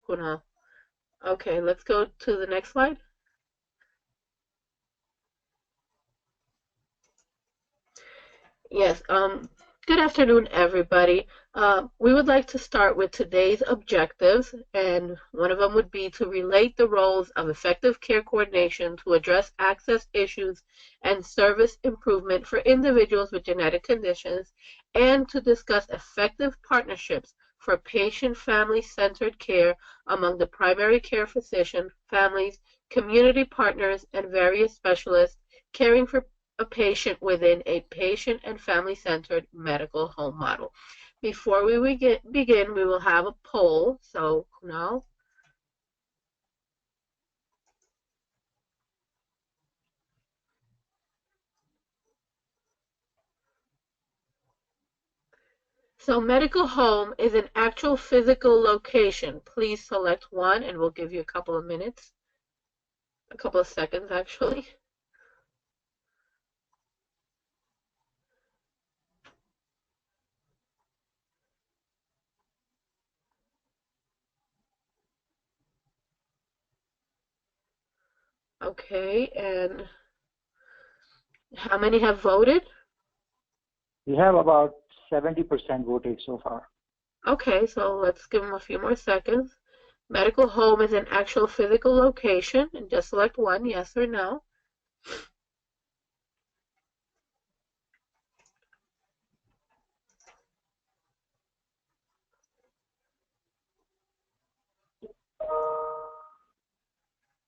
Kunal. Okay, let's go to the next slide. Yes, good afternoon, everybody. We would like to start with today's objectives, and one of them would be to relate the roles of effective care coordination to address access issues and service improvement for individuals with genetic conditions, and to discuss effective partnerships for patient family-centered care among the primary care physician, families, community partners, and various specialists caring for a patient within a patient and family-centered medical home model. Before we begin, we will have a poll. So, Kunal. So, medical home is an actual physical location. Please select one, and we'll give you a couple of minutes, a couple of seconds, actually. Okay, and how many have voted? We have about 70% voted so far. Okay, so let's give them a few more seconds. Medical home is an actual physical location, and just select one, yes or no.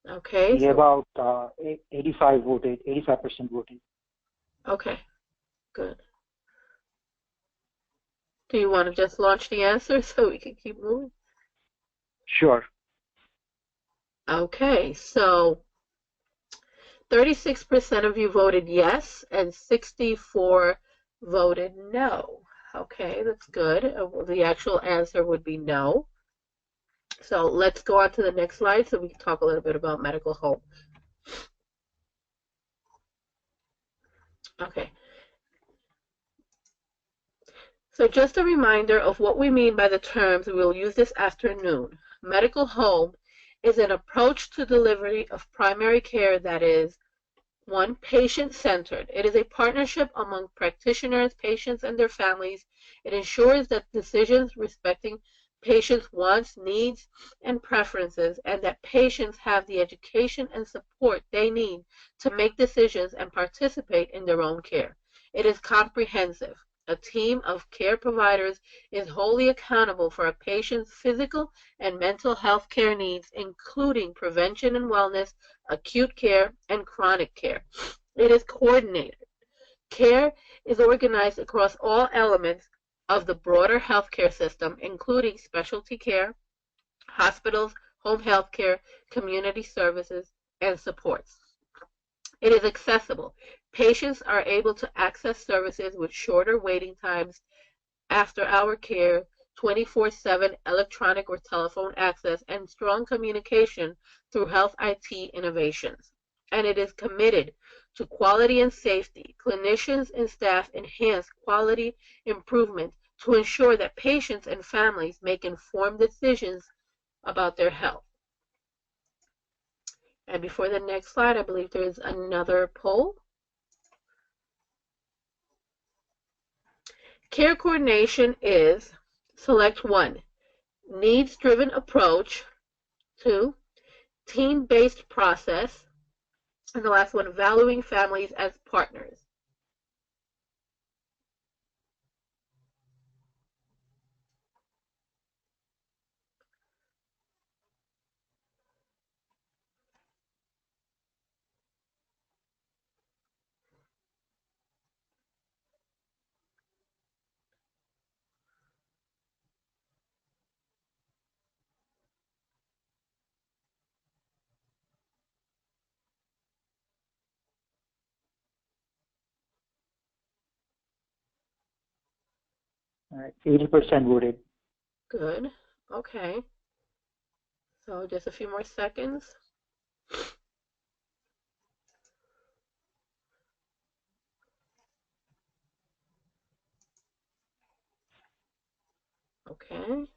Okay. We have about 85% voted. Okay, good. Do you want to just launch the answer so we can keep moving? Sure. Okay, so 36% of you voted yes and 64 voted no. Okay, that's good. The actual answer would be no. So let's go on to the next slide so we can talk a little bit about medical home. Okay. So just a reminder of what we mean by the terms we will use this afternoon. Medical home is an approach to delivery of primary care that is, one, patient-centered. It is a partnership among practitioners, patients, and their families. It ensures that decisions respecting patients' wants, needs, and preferences, and that patients have the education and support they need to make decisions and participate in their own care. It is comprehensive. A team of care providers is wholly accountable for a patient's physical and mental health care needs, including prevention and wellness, acute care, and chronic care. It is coordinated. Care is organized across all elements of the broader healthcare system, including specialty care, hospitals, home health care, community services, and supports. It is accessible. Patients are able to access services with shorter waiting times, after-hour care, 24/7 electronic or telephone access, and strong communication through health IT innovations. And it is committed to quality and safety. Clinicians and staff enhance quality improvement to ensure that patients and families make informed decisions about their health. And before the next slide, I believe there is another poll. Care coordination is, select one, needs-driven approach, two, team-based process, and the last one, valuing families as partners. All right, 80% voted. Good. Okay. So just a few more seconds. Okay.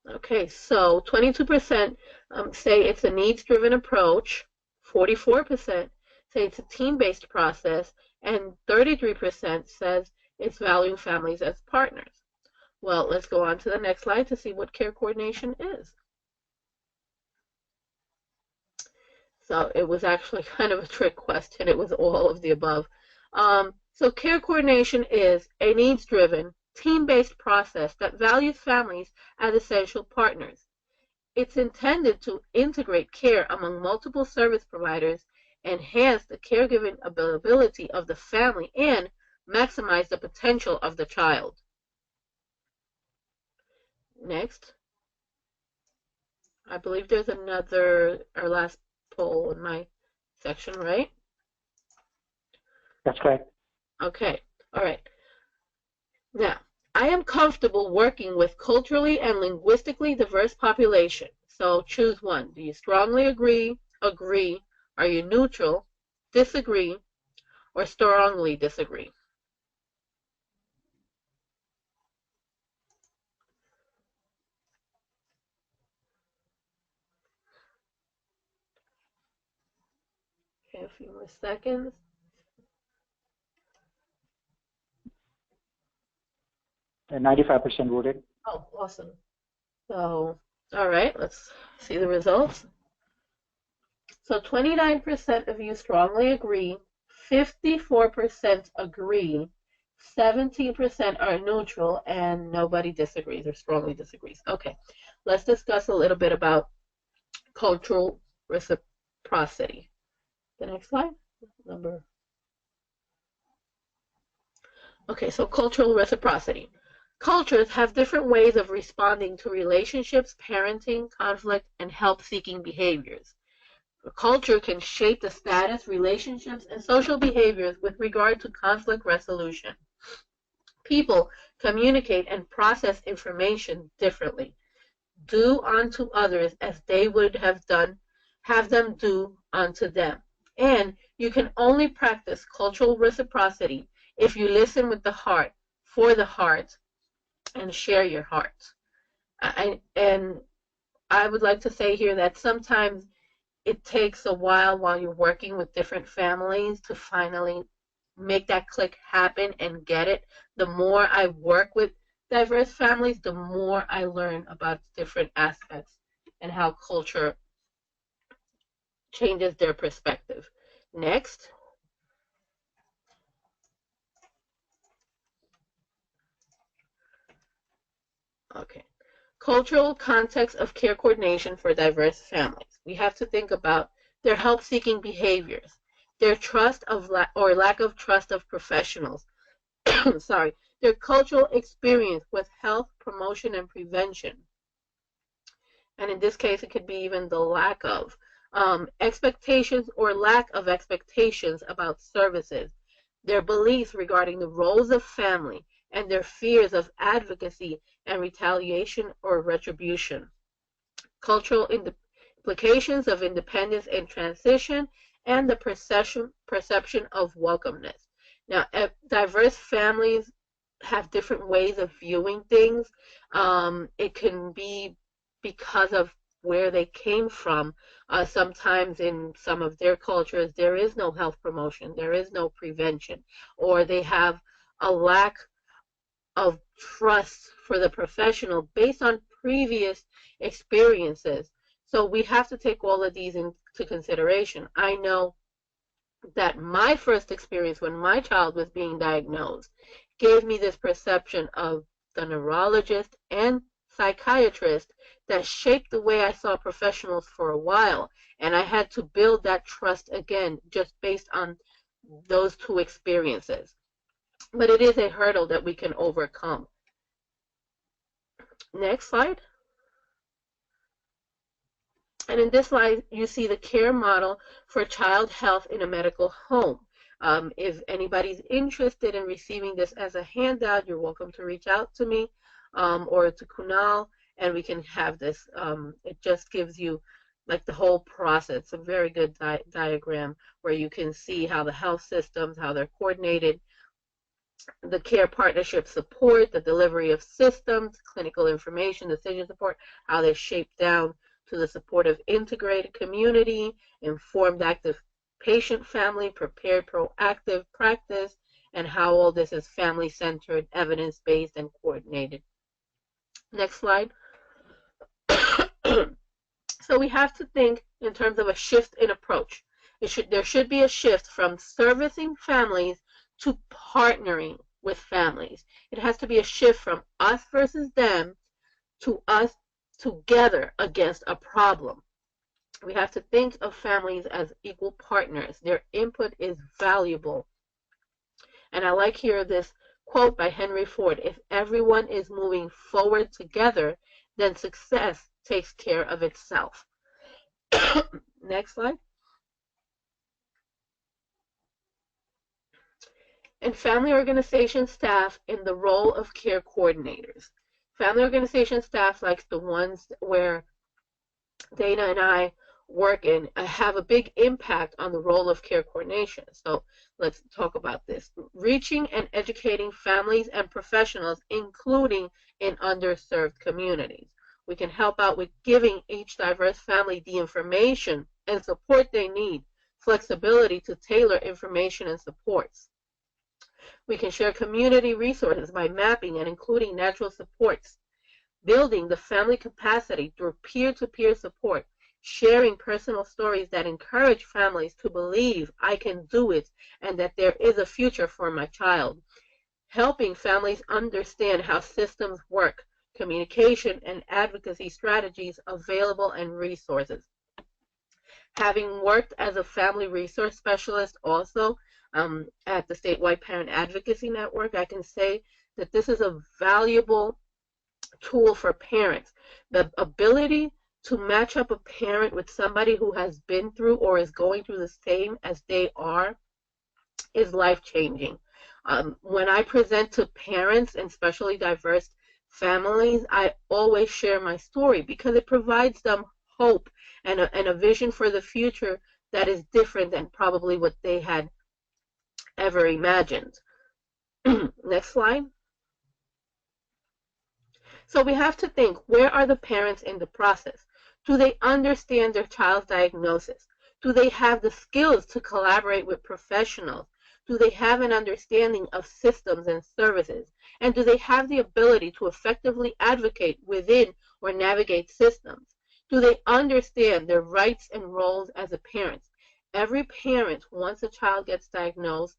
Okay, so 22% say it's a needs-driven approach, 44% say it's a team-based process, and 33% says it's valuing families as partners. Well, let's go on to the next slide to see what care coordination is. So it was actually kind of a trick question. It was all of the above. So care coordination is a needs-driven, team-based process that values families as essential partners. It's intended to integrate care among multiple service providers, enhance the caregiving ability of the family, and maximize the potential of the child. Next. I believe there's our last poll in my section, right? That's correct. Okay, all right. Now, I am comfortable working with culturally and linguistically diverse population. So choose one. Do you strongly agree, are you neutral, disagree, or strongly disagree? Okay, a few more seconds. And 95% voted. Oh, awesome. So, all right, let's see the results. So 29% of you strongly agree, 54% agree, 17% are neutral, and nobody disagrees or strongly disagrees. Okay, let's discuss a little bit about cultural reciprocity. The next slide, Okay, so cultural reciprocity. Cultures have different ways of responding to relationships, parenting, conflict, and help-seeking behaviors. A culture can shape the status, relationships, and social behaviors with regard to conflict resolution. People communicate and process information differently. Do unto others as they would have them do unto them. And you can only practice cultural reciprocity if you listen with the heart, for the heart, and share your heart. And I would like to say here that sometimes it takes a while you're working with different families to finally make that click happen and get it. The more I work with diverse families, the more I learn about different aspects and how culture changes their perspective. Next. Okay. Cultural context of care coordination for diverse families. We have to think about their help-seeking behaviors, their trust of or lack of trust of professionals, sorry, their cultural experience with health promotion and prevention. And in this case, it could be even the lack of expectations or lack of expectations about services, their beliefs regarding the roles of family, and their fears of advocacy and retaliation or retribution. Cultural implications of independence and transition, and the perception of welcomeness. Now, diverse families have different ways of viewing things. It can be because of where they came from. Sometimes in some of their cultures, there is no health promotion, there is no prevention, or they have a lack of trust for the professional based on previous experiences. So we have to take all of these into consideration. I know that my first experience when my child was being diagnosed gave me this perception of the neurologist and psychiatrist that shaped the way I saw professionals for a while. And I had to build that trust again just based on those two experiences. But it is a hurdle that we can overcome. Next slide. And in this slide, you see the care model for child health in a medical home. If anybody's interested in receiving this as a handout, you're welcome to reach out to me or to Kunal, and we can have this. It just gives you like the whole process. It's a very good diagram where you can see how the health systems, how they're coordinated, the care partnership support, the delivery of systems, clinical information, decision support, how they're shaped down to the support of integrated community, informed active patient family, prepared proactive practice, and how all this is family-centered, evidence-based, and coordinated. Next slide. So we have to think in terms of a shift in approach. There should be a shift from servicing families to partnering with families. It has to be a shift from us versus them to us together against a problem. We have to think of families as equal partners. Their input is valuable. And I like here this quote by Henry Ford: if everyone is moving forward together, then success takes care of itself. Next slide. And family organization staff in the role of care coordinators. Family organization staff, like the ones where Dana and I work in, have a big impact on the role of care coordination. So let's talk about this. Reaching and educating families and professionals, including in underserved communities. We can help out with giving each diverse family the information and support they need, flexibility to tailor information and supports. We can share community resources by mapping and including natural supports, building the family capacity through peer-to-peer support, sharing personal stories that encourage families to believe I can do it and that there is a future for my child, helping families understand how systems work, communication and advocacy strategies available, and resources. Having worked as a family resource specialist also at the Statewide Parent Advocacy Network, I can say that this is a valuable tool for parents. The ability to match up a parent with somebody who has been through or is going through the same as they are is life-changing. When I present to parents, and especially diverse families, I always share my story because it provides them hope and a vision for the future that is different than probably what they had ever imagined. Next slide. So we have to think, where are the parents in the process? Do they understand their child's diagnosis? Do they have the skills to collaborate with professionals? Do they have an understanding of systems and services? And do they have the ability to effectively advocate within or navigate systems? Do they understand their rights and roles as a parent? Every parent, once a child gets diagnosed,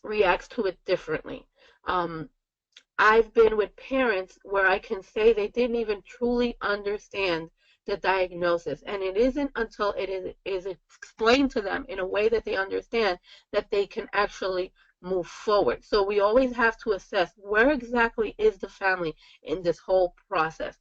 reacts to it differently. I've been with parents where I can say they didn't even truly understand the diagnosis, and it isn't until it is explained to them in a way that they understand that they can actually move forward. So we always have to assess, where exactly is the family in this whole process?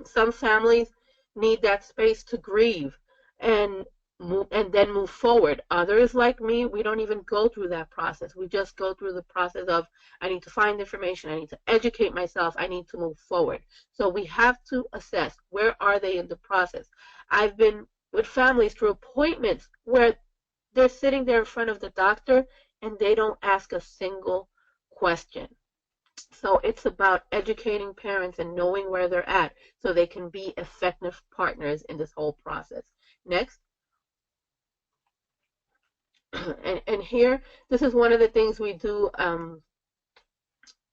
Some families need that space to grieve and then move forward. Others, like me, we don't even go through that process. We just go through the process of, I need to find information, I need to educate myself, I need to move forward. So we have to assess, where are they in the process? I've been with families through appointments where they're sitting there in front of the doctor and they don't ask a single question. So it's about educating parents and knowing where they're at so they can be effective partners in this whole process. Next. And here, this is one of the things we do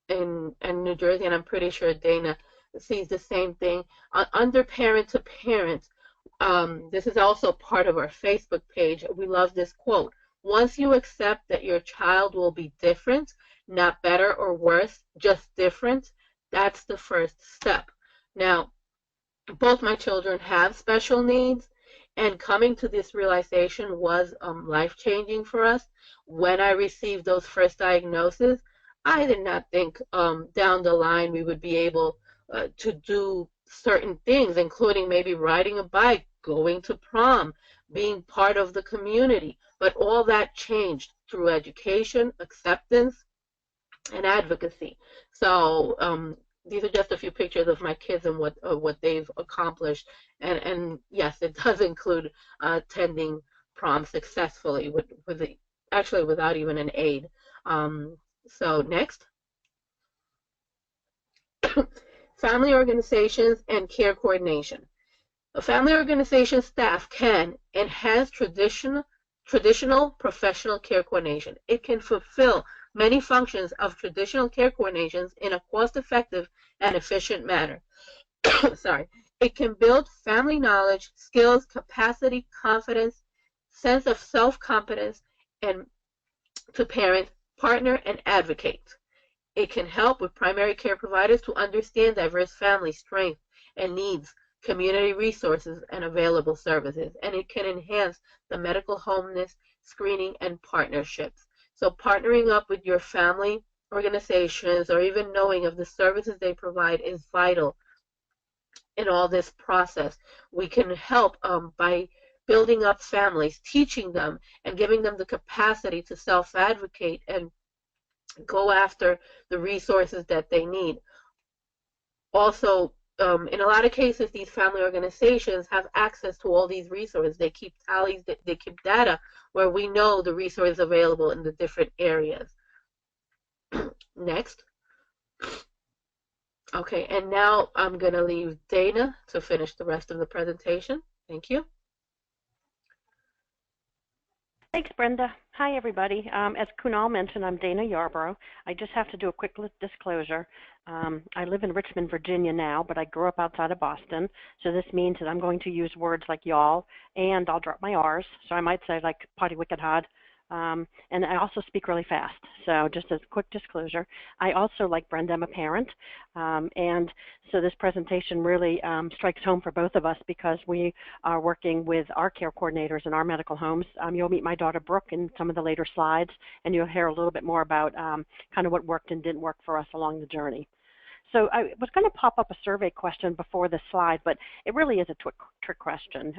in New Jersey, and I'm pretty sure Dana sees the same thing. Under Parent to Parent, this is also part of our Facebook page. We love this quote: once you accept that your child will be different, not better or worse, just different, that's the first step. Now, both my children have special needs, and coming to this realization was life-changing for us. When I received those first diagnoses, I did not think down the line we would be able to do certain things, including maybe riding a bike, going to prom, being part of the community. But all that changed through education, acceptance, and advocacy. So these are just a few pictures of my kids and what they've accomplished. And yes, it does include attending prom successfully actually without even an aid. So next, family organizations and care coordination. A family organization staff can enhance traditional professional care coordination. It can fulfill many functions of traditional care coordinations in a cost-effective and efficient manner. Sorry. It can build family knowledge, skills, capacity, confidence, sense of self-competence, and to parent, partner, and advocate. It can help with primary care providers to understand diverse family strengths and needs, community resources, and available services. And it can enhance the medical homeness screening and partnerships. So partnering up with your family organizations or even knowing of the services they provide is vital in all this process. We can help by building up families, teaching them, and giving them the capacity to self-advocate and go after the resources that they need. Also, in a lot of cases, these family organizations have access to all these resources. They keep tallies, they keep data where we know the resources available in the different areas. Next. Okay, and now I'm going to leave Dana to finish the rest of the presentation. Thank you. Thanks, Brenda. Hi, everybody. As Kunal mentioned, I'm Dana Yarbrough. I just have to do a quick disclosure. I live in Richmond, Virginia now, but I grew up outside of Boston. So this means that I'm going to use words like y'all, and I'll drop my R's. So I might say like potty wicked hod. And I also speak really fast. So just as a quick disclosure, I also, like Brenda, I'm a parent. And so this presentation really strikes home for both of us because we are working with our care coordinators in our medical homes. You'll meet my daughter Brooke in some of the later slides, and you'll hear a little bit more about kind of what worked and didn't work for us along the journey. So I was going to pop up a survey question before this slide, but it really is a trick question.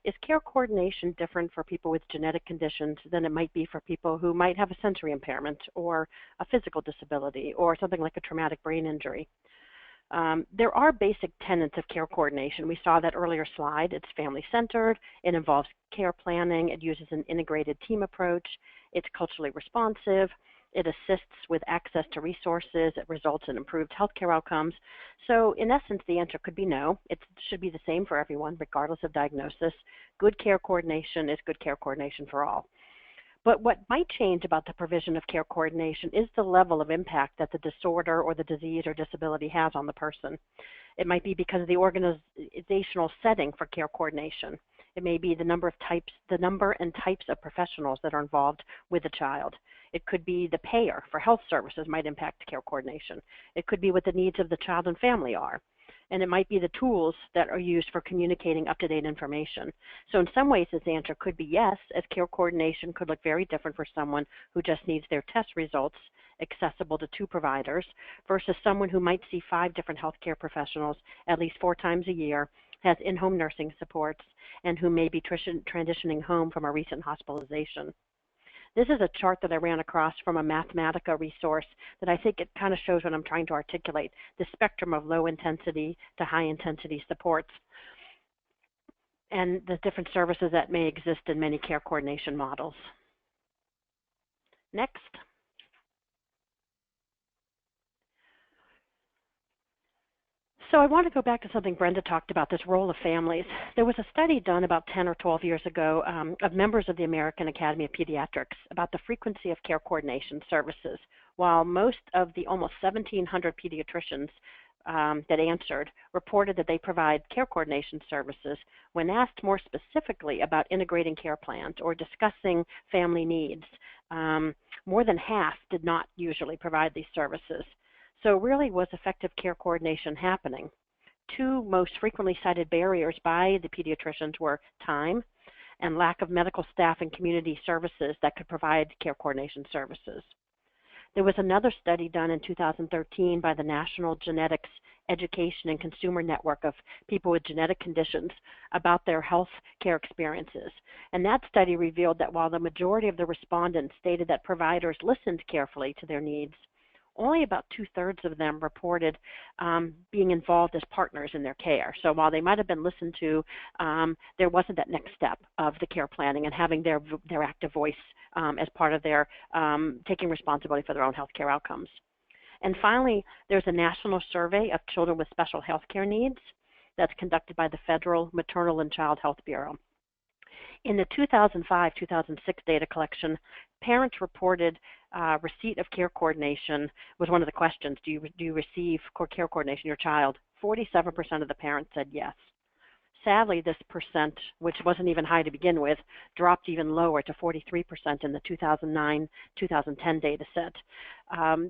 Is care coordination different for people with genetic conditions than it might be for people who might have a sensory impairment or a physical disability or something like a traumatic brain injury? There are basic tenets of care coordination. We saw that earlier slide. It's family-centered. It involves care planning. It uses an integrated team approach. It's culturally responsive. It assists with access to resources. It results in improved healthcare outcomes. So in essence, the answer could be no. It should be the same for everyone, regardless of diagnosis. Good care coordination is good care coordination for all. But what might change about the provision of care coordination is the level of impact that the disorder or the disease or disability has on the person. It might be because of the organizational setting for care coordination. It may be the number and types of professionals that are involved with the child. It could be the payer for health services might impact care coordination. It could be what the needs of the child and family are. And it might be the tools that are used for communicating up-to-date information. So in some ways, this answer could be yes, as care coordination could look very different for someone who just needs their test results accessible to 2 providers versus someone who might see 5 different healthcare professionals at least 4 times a year, has in-home nursing supports, and who may be transitioning home from a recent hospitalization. This is a chart that I ran across from a Mathematica resource that I think it kind of shows what I'm trying to articulate, the spectrum of low intensity to high intensity supports and the different services that may exist in many care coordination models. Next. So I want to go back to something Brenda talked about, this role of families. There was a study done about 10 or 12 years ago of members of the American Academy of Pediatrics about the frequency of care coordination services. While most of the almost 1,700 pediatricians that answered reported that they provide care coordination services, when asked more specifically about integrating care plans or discussing family needs, more than half did not usually provide these services. So really, was effective care coordination happening? 2 most frequently cited barriers by the pediatricians were time and lack of medical staff and community services that could provide care coordination services. There was another study done in 2013 by the National Genetics Education and Consumer Network of people with genetic conditions about their health care experiences. And that study revealed that while the majority of the respondents stated that providers listened carefully to their needs, only about 2/3 of them reported being involved as partners in their care. So while they might have been listened to, there wasn't that next step of the care planning and having their active voice as part of their taking responsibility for their own health care outcomes. And finally, there's a national survey of children with special health care needs that's conducted by the Federal Maternal and Child Health Bureau. In the 2005-2006 data collection, parents reported receipt of care coordination was one of the questions. Do you receive care coordination, your child? 47% of the parents said yes. Sadly, this percent, which wasn't even high to begin with, dropped even lower to 43% in the 2009-2010 data set.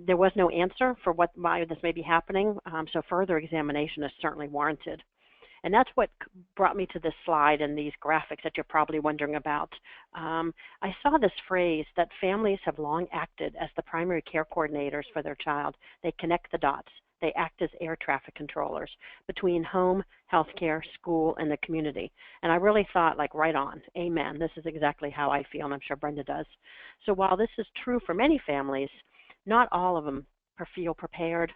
There was no answer for why this may be happening, so further examination is certainly warranted. And that's what brought me to this slide and these graphics that you're probably wondering about. I saw this phrase that families have long acted as the primary care coordinators for their child. They connect the dots. They act as air traffic controllers between home, healthcare, school, and the community. And I really thought, like, right on, amen. This is exactly how I feel, and I'm sure Brenda does. So while this is true for many families, not all of them feel prepared,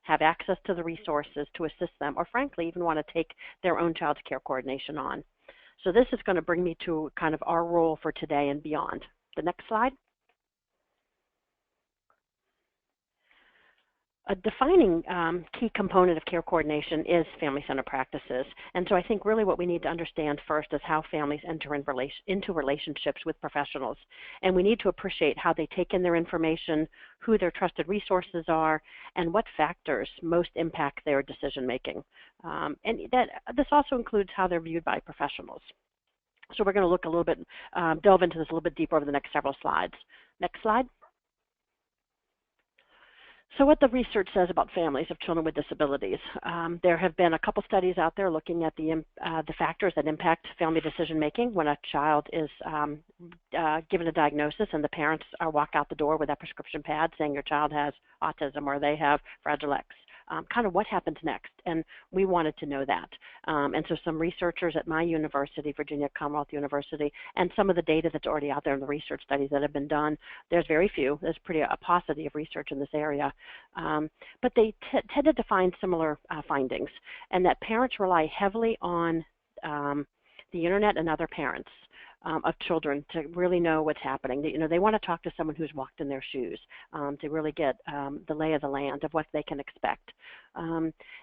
have access to the resources to assist them, or frankly, even want to take their own child's care coordination on. So this is going to bring me to kind of our role for today and beyond. The next slide. A defining key component of care coordination is family-centered practices. And so I think really what we need to understand first is how families enter into relationships with professionals. And we need to appreciate how they take in their information, who their trusted resources are, and what factors most impact their decision-making. And this also includes how they're viewed by professionals. So we're going to look a little bit, delve into this a little bit deeper over the next several slides. Next slide. So what the research says about families of children with disabilities. There have been a couple studies out there looking at the factors that impact family decision-making when a child is given a diagnosis and the parents walk out the door with that prescription pad saying your child has autism or they have Fragile X. Kind of what happens next, and we wanted to know that. And so some researchers at my university, Virginia Commonwealth University, and some of the data that's already out there in the research studies that have been done, there's very few. There's a paucity of research in this area. But they tended to find similar findings, and that parents rely heavily on the internet and other parents of children to really know what's happening. They want to talk to someone who's walked in their shoes to really get the lay of the land of what they can expect.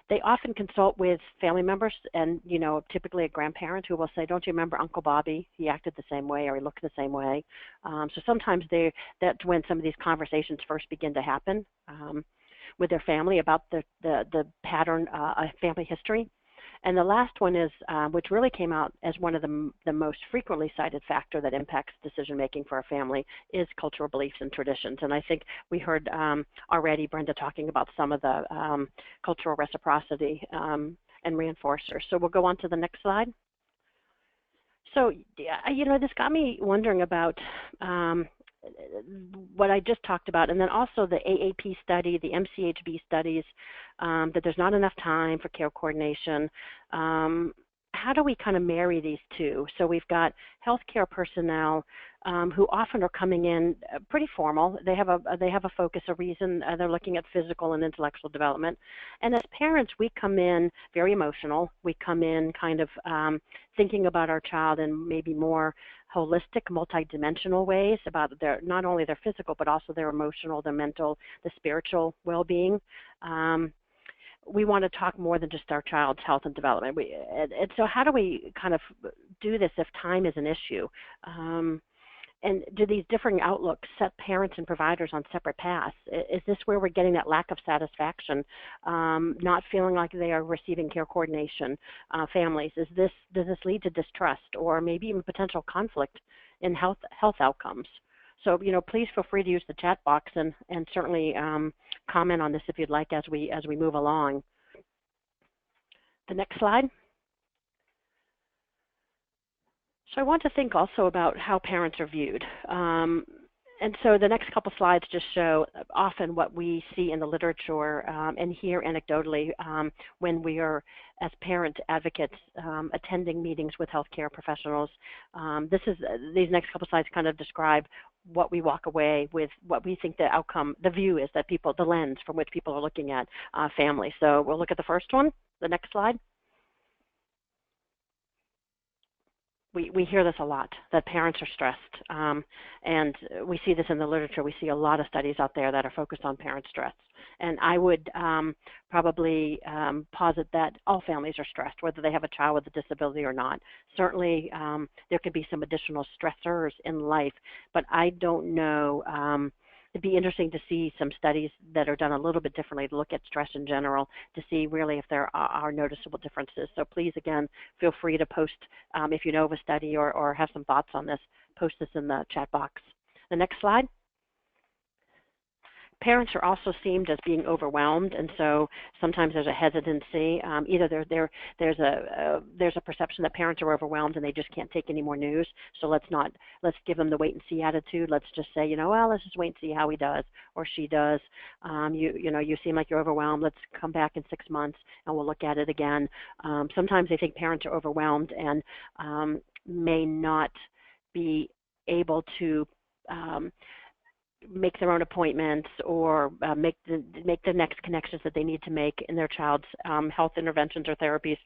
They often consult with family members and, typically a grandparent who will say, don't you remember Uncle Bobby? He acted the same way or he looked the same way. So sometimes that's when some of these conversations first begin to happen with their family about the pattern, family history. And the last one is, which really came out as one of the most frequently cited factor that impacts decision-making for a family, is cultural beliefs and traditions. And I think we heard already Brenda talking about some of the cultural reciprocity and reinforcers. So we'll go on to the next slide. So, this got me wondering about what I just talked about, and then also the AAP study, the MCHB studies, that there's not enough time for care coordination. How do we kind of marry these two? So we've got healthcare personnel who often are coming in pretty formal. They have a focus, a reason. They're looking at physical and intellectual development. And as parents, we come in very emotional. We come in kind of thinking about our child in maybe more holistic, multidimensional ways about not only their physical, but also their emotional, their mental, the spiritual well-being. We want to talk more than just our child's health and development. And so how do we kind of do this if time is an issue? And do these differing outlooks set parents and providers on separate paths? Is this where we're getting that lack of satisfaction, not feeling like they are receiving care coordination, families? Does this lead to distrust or maybe even potential conflict in health outcomes? So, please feel free to use the chat box and certainly comment on this if you'd like as we move along. The next slide. So I want to think also about how parents are viewed. And so the next couple slides just show often what we see in the literature and hear anecdotally when we are, as parent advocates, attending meetings with healthcare professionals. These next couple slides kind of describe what we walk away with, what we think the outcome, the view is that people, the lens from which people are looking at family. So we'll look at the first one, the next slide. We hear this a lot, that parents are stressed, and we see this in the literature. We see a lot of studies out there that are focused on parent stress. And I would probably posit that all families are stressed, whether they have a child with a disability or not. Certainly, there could be some additional stressors in life, but I don't know. It'd be interesting to see some studies that are done a little bit differently to look at stress in general to see really if there are noticeable differences. So please, again, feel free to post if you know of a study or have some thoughts on this, post this in the chat box. The next slide. Parents are also seen as being overwhelmed, and so sometimes there's a hesitancy. Either there's a perception that parents are overwhelmed and they just can't take any more news. So let's give them the wait and see attitude. Let's just say, well, let's just wait and see how he does or she does. You seem like you're overwhelmed. Let's come back in 6 months and we'll look at it again. Sometimes they think parents are overwhelmed and may not be able to make their own appointments or make the next connections that they need to make in their child's health interventions or therapies.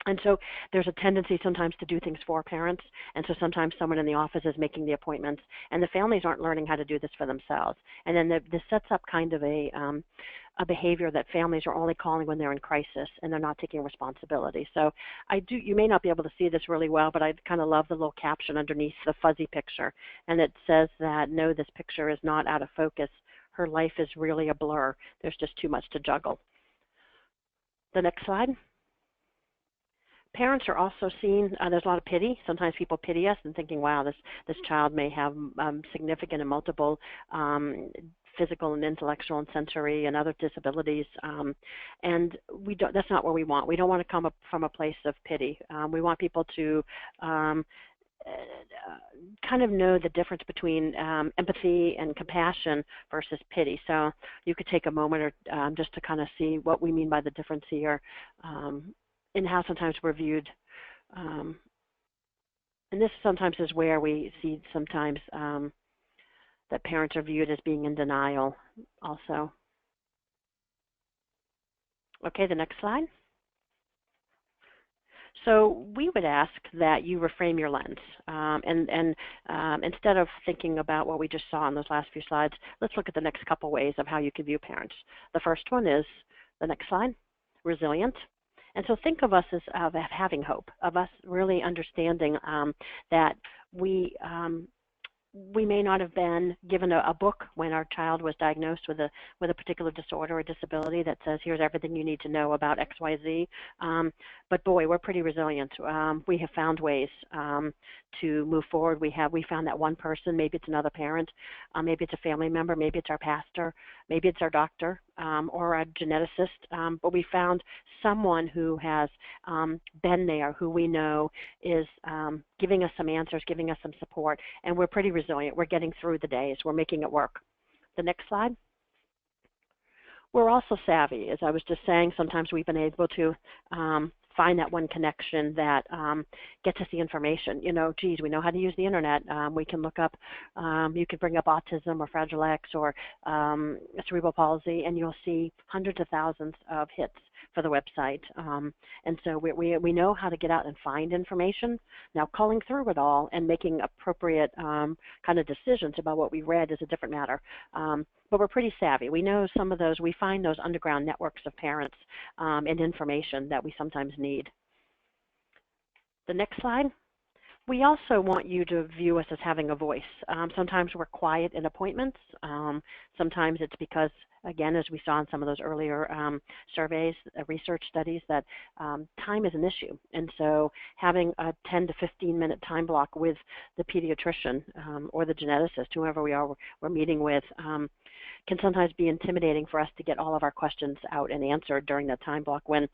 And so there's a tendency sometimes to do things for parents, and so sometimes someone in the office is making the appointments, and the families aren't learning how to do this for themselves. And then this sets up kind of a behavior that families are only calling when they're in crisis and they're not taking responsibility. So you may not be able to see this really well, but I kind of love the little caption underneath the fuzzy picture, and it says that, no, this picture is not out of focus. Her life is really a blur. There's just too much to juggle. The next slide. Parents are also seen, there's a lot of pity. Sometimes people pity us and thinking, wow, this child may have significant and multiple physical and intellectual and sensory and other disabilities, and that's not what we want. We don't want to come up from a place of pity. We want people to kind of know the difference between empathy and compassion versus pity. So you could take a moment or just to kind of see what we mean by the difference here. And how sometimes we're viewed, and this sometimes is where we see sometimes that parents are viewed as being in denial also. Okay, the next slide. So we would ask that you reframe your lens, and instead of thinking about what we just saw in those last few slides, let's look at the next couple ways of how you can view parents. The first one is, the next slide, resilient. And so think of us as having hope, of us really understanding that we may not have been given a book when our child was diagnosed with a particular disorder or disability that says, here's everything you need to know about XYZ. But boy, we're pretty resilient. We have found ways to move forward. We found that one person, maybe it's another parent, maybe it's a family member, maybe it's our pastor, maybe it's our doctor or a geneticist, but we found someone who has been there, who we know is giving us some answers, giving us some support, and we're pretty resilient. We're getting through the days. We're making it work. The next slide. We're also savvy. As I was just saying, sometimes we've been able to find that one connection that gets us the information. Geez, we know how to use the internet. We can look up, you can bring up autism or Fragile X or cerebral palsy, and you'll see hundreds of thousands of hits for the website. And so we know how to get out and find information. Now, culling through it all and making appropriate kind of decisions about what we read is a different matter. But we're pretty savvy. We know some of those, we find those underground networks of parents and information that we sometimes need. The next slide. We also want you to view us as having a voice. Sometimes we're quiet in appointments. Sometimes it's because, again, as we saw in some of those earlier surveys, research studies, that time is an issue. And so having a 10 to 15-minute time block with the pediatrician or the geneticist, whoever we're meeting with, can sometimes be intimidating for us to get all of our questions out and answered during that time block when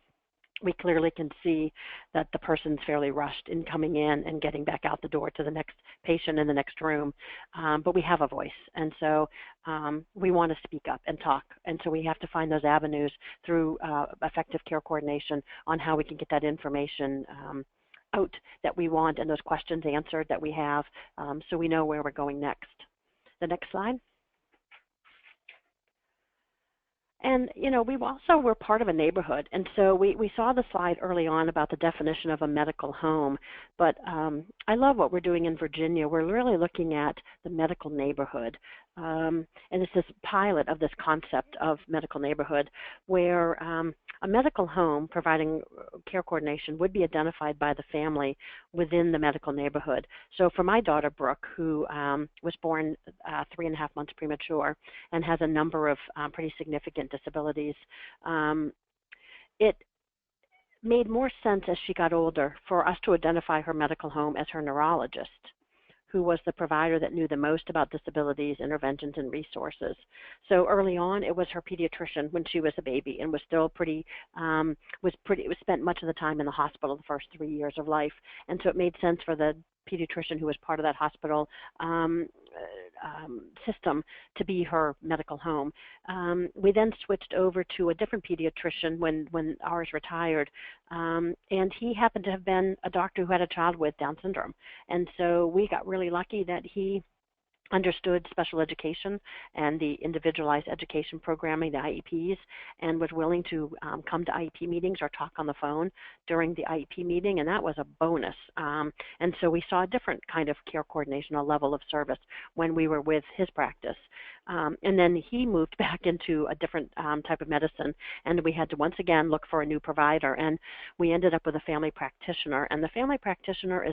we clearly can see that the person's fairly rushed in coming in and getting back out the door to the next patient in the next room. But we have a voice, and so we want to speak up and talk. And so we have to find those avenues through effective care coordination on how we can get that information out that we want and those questions answered that we have, so we know where we're going next. The next slide. And, we also were part of a neighborhood. And so we saw the slide early on about the definition of a medical home. But I love what we're doing in Virginia. We're really looking at the medical neighborhood. And it's this pilot of this concept of medical neighborhood where a medical home providing care coordination would be identified by the family within the medical neighborhood. So for my daughter, Brooke, who was born 3.5 months premature and has a number of pretty significant disabilities, it made more sense as she got older for us to identify her medical home as her neurologist, who was the provider that knew the most about disabilities, interventions, and resources. So early on, it was her pediatrician when she was a baby and was still spent much of the time in the hospital the first 3 years of life. And so it made sense for the pediatrician who was part of that hospital system to be her medical home. We then switched over to a different pediatrician when ours retired, and he happened to have been a doctor who had a child with Down syndrome. And so we got really lucky that he understood special education and the individualized education programming, the IEPs, and was willing to come to IEP meetings or talk on the phone during the IEP meeting, and that was a bonus. And so we saw a different kind of care coordination, a level of service when we were with his practice. And then he moved back into a different type of medicine, and we had to once again look for a new provider, and we ended up with a family practitioner. And the family practitioner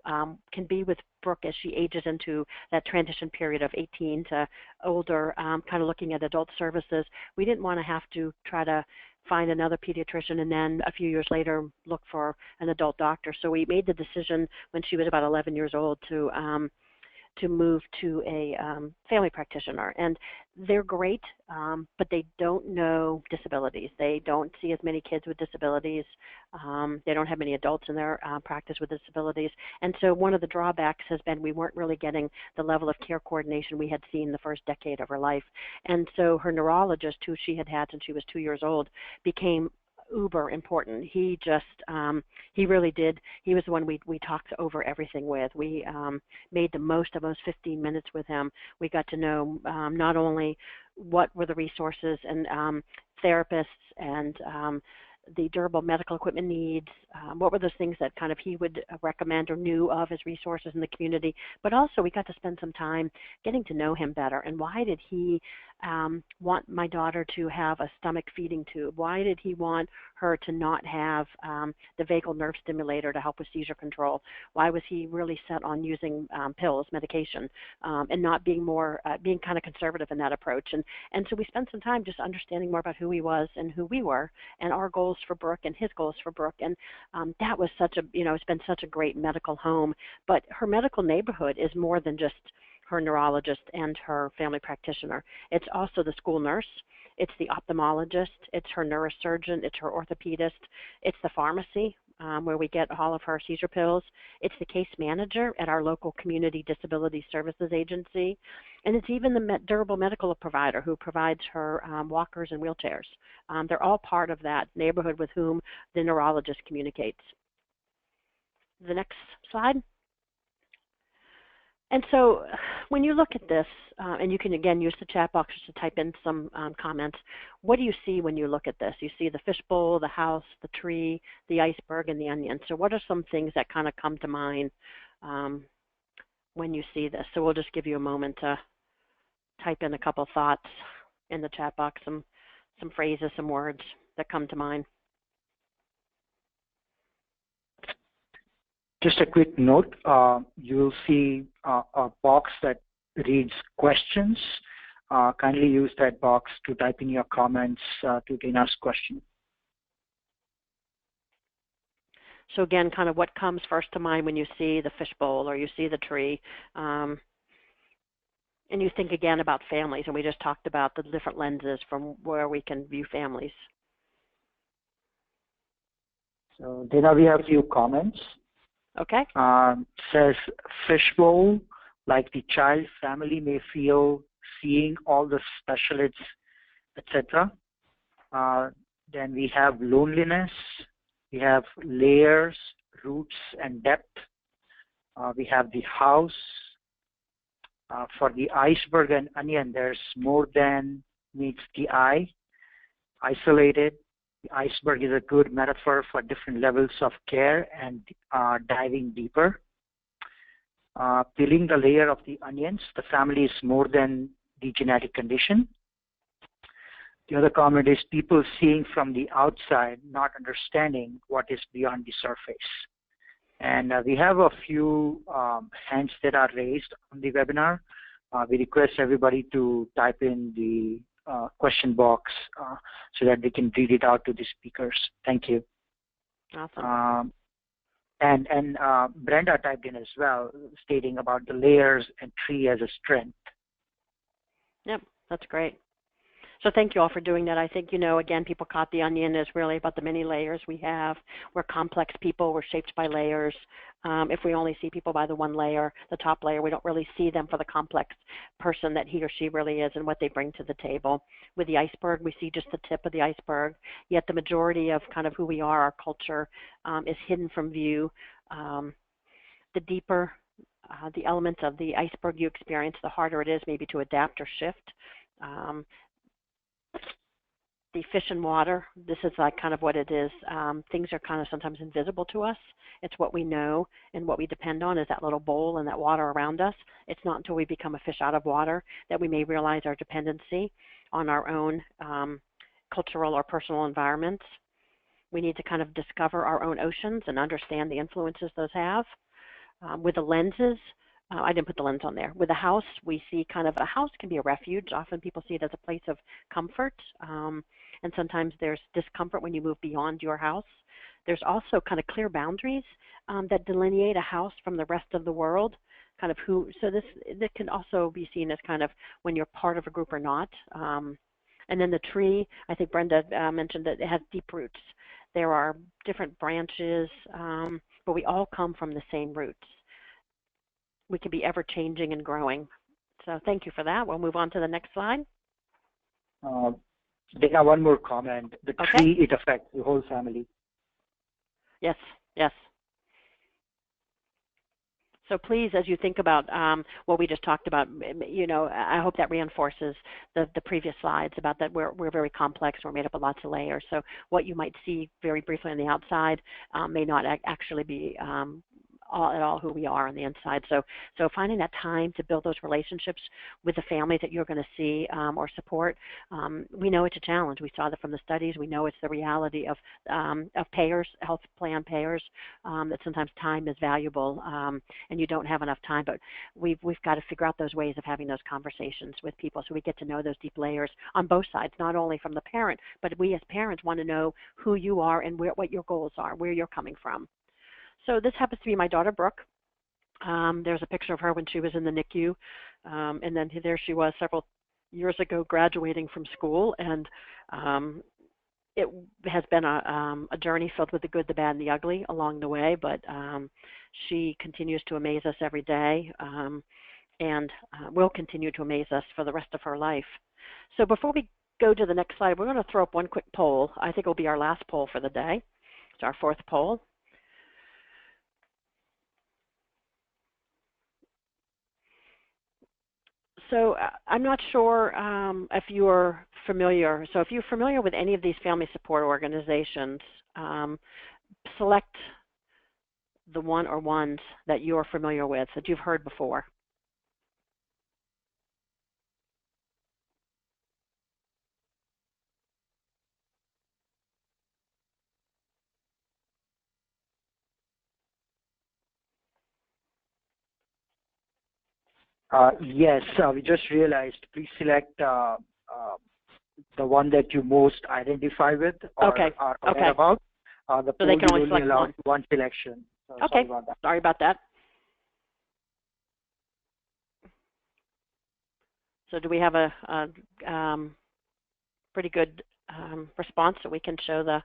can be with Brooke as she ages into that transition period of 18 to older, kind of looking at adult services. We didn't want to have to try to find another pediatrician and then a few years later look for an adult doctor. So we made the decision when she was about 11 years old to move to a family practitioner. And they're great, but they don't know disabilities. They don't see as many kids with disabilities. They don't have many adults in their practice with disabilities. And so one of the drawbacks has been we weren't really getting the level of care coordination we had seen the first decade of her life. And so her neurologist, who she had had since she was 2 years old, became uber important. He just, he really did. He was the one we talked over everything with. We made the most of those 15 minutes with him. We got to know not only what were the resources and therapists and the durable medical equipment needs, what were those things that kind of he would recommend or knew of as resources in the community, but also we got to spend some time getting to know him better. And why did he want my daughter to have a stomach feeding tube? Why did he want her to not have the vagal nerve stimulator to help with seizure control? Why was he really set on using pills, medication, and not being being kind of conservative in that approach? And so we spent some time just understanding more about who he was and who we were and our goals for Brooke and his goals for Brooke. And that was it's been such a great medical home. But her medical neighborhood is more than just her neurologist and her family practitioner. It's also the school nurse. It's the ophthalmologist. It's her neurosurgeon. It's her orthopedist. It's the pharmacy where we get all of her seizure pills. It's the case manager at our local community disability services agency. And it's even the durable medical provider who provides her walkers and wheelchairs. They're all part of that neighborhood with whom the neurologist communicates. The next slide. And so when you look at this, and you can, again, use the chat box to type in some comments, what do you see when you look at this? You see the fishbowl, the house, the tree, the iceberg, and the onion. So what are some things that kind of come to mind when you see this? So we'll just give you a moment to type in a couple thoughts in the chat box, some phrases, some words that come to mind. Just a quick note, you'll see a box that reads questions. Kindly use that box to type in your comments to Dana's question. So again, kind of what comes first to mind when you see the fishbowl or you see the tree, and you think again about families, and we just talked about the different lenses from where we can view families. So Dana, we have a few comments. Okay. Says fishbowl, like the child family may feel seeing all the specialists, etc. Then we have loneliness, we have layers, roots, and depth. We have the house, For the iceberg and onion, there's more than meets the eye. Isolated, the iceberg is a good metaphor for different levels of care and diving deeper. Peeling the layer of the onions, the family is more than the genetic condition. The other comment is people seeing from the outside, not understanding what is beyond the surface. And we have a few hands that are raised on the webinar. We request everybody to type in the question box so that they can read it out to the speakers. Thank you. Awesome. And Brenda typed in as well, stating about the layers and tree as a strength. Yep, that's great. So thank you all for doing that. I think, again, people caught the onion is really about the many layers we have. We're complex people. We're shaped by layers. If we only see people by the one layer, the top layer, we don't really see them for the complex person that he or she really is and what they bring to the table. With the iceberg, we see just the tip of the iceberg, yet the majority of kind of who we are, our culture, is hidden from view. The deeper the elements of the iceberg you experience, the harder it is maybe to adapt or shift. The fish and water, this is like kind of what it is. Things are kind of sometimes invisible to us. It's what we know and what we depend on is that little bowl and that water around us. It's not until we become a fish out of water that we may realize our dependency on our own cultural or personal environments. We need to kind of discover our own oceans and understand the influences those have. With the lenses, I didn't put the lens on there. With a house, we see kind of a house can be a refuge. Often people see it as a place of comfort, and sometimes there's discomfort when you move beyond your house. There's also kind of clear boundaries that delineate a house from the rest of the world. Kind of who. So this can also be seen as kind of when you're part of a group or not. And then the tree, I think Brenda mentioned that it has deep roots. There are different branches, but we all come from the same roots. We can be ever changing and growing. So thank you for that. We'll move on to the next slide. They have one more comment. The tree, it affects the whole family. Yes, yes. So please, as you think about what we just talked about, I hope that reinforces the previous slides about that we're very complex. We're made up of lots of layers. So what you might see very briefly on the outside may not actually be at all who we are on the inside. So finding that time to build those relationships with the families that you're going to see or support, we know it's a challenge. We saw that from the studies. We know it's the reality of payers, health plan payers, that sometimes time is valuable and you don't have enough time. But we've got to figure out those ways of having those conversations with people so we get to know those deep layers on both sides, not only from the parent, but we as parents want to know who you are and what your goals are, where you're coming from. So this happens to be my daughter, Brooke. There's a picture of her when she was in the NICU, and then there she was several years ago graduating from school, and it has been a journey filled with the good, the bad, and the ugly along the way, but she continues to amaze us every day and will continue to amaze us for the rest of her life. So before we go to the next slide, we're going to throw up one quick poll. I think it will be our last poll for the day. It's our fourth poll. So I'm not sure if you're familiar. So if you're familiar with any of these family support organizations, select the one or ones that you're familiar with, that you've heard before. Yes, we just realized. Please select the one that you most identify with or are aware about. The so they can only select allow one selection. So okay, sorry about that. So do we have a pretty good response that we can show the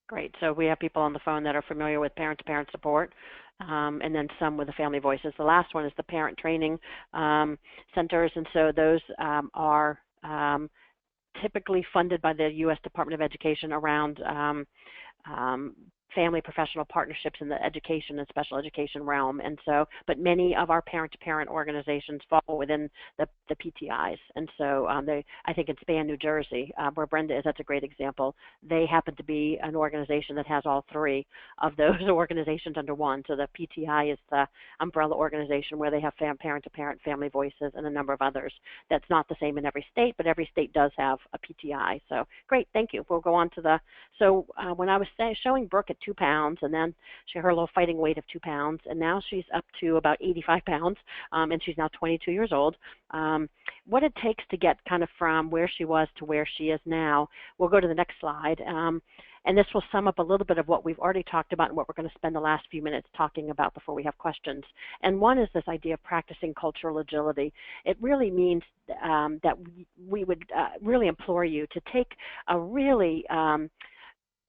Great. So we have people on the phone that are familiar with parent-to-parent support, and then some with the family voices. The last one is the parent training centers, and so those are typically funded by the U.S. Department of Education around family professional partnerships in the education and special education realm. And so, but many of our parent-to-parent organizations fall within the PTIs. And so I think in Span, New Jersey, where Brenda is, that's a great example. They happen to be an organization that has all three of those organizations under one. So the PTI is the umbrella organization where they have parent-to-parent, family voices, and a number of others. That's not the same in every state, but every state does have a PTI. So great, thank you. We'll go on to so when I was showing Brooke at 2 pounds, and then she had her little fighting weight of 2 pounds, and now she's up to about 85 pounds, and she's now 22 years old. What it takes to get kind of from where she was to where she is now, we'll go to the next slide, and this will sum up a little bit of what we've already talked about and what we're going to spend the last few minutes talking about before we have questions. And one is this idea of practicing cultural agility. It really means that we would really implore you to take a really